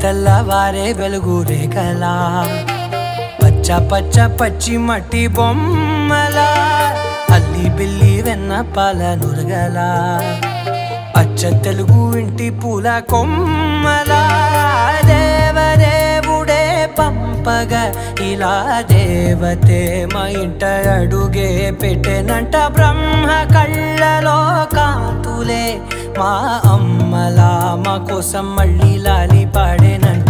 తెల్లవారే వెలుగు రేఖలా పచ్చ పచ్చ పచ్చి మట్టి బొమ్మలా అల్లి బిల్లి వెన్న పాల నురగలా అచ్చ తెలుగు ఇంటి పూల కొమ్మలా దేవదేవుడే పంపగా ఇలా దేవతే మా ఇంట అడుగే పెట్టెనంట బ్రహ్మ కళ్ళలో కాంతులే మా అమ్మలా మా కోసం మళ్ళీ లాలి పాడేనంట.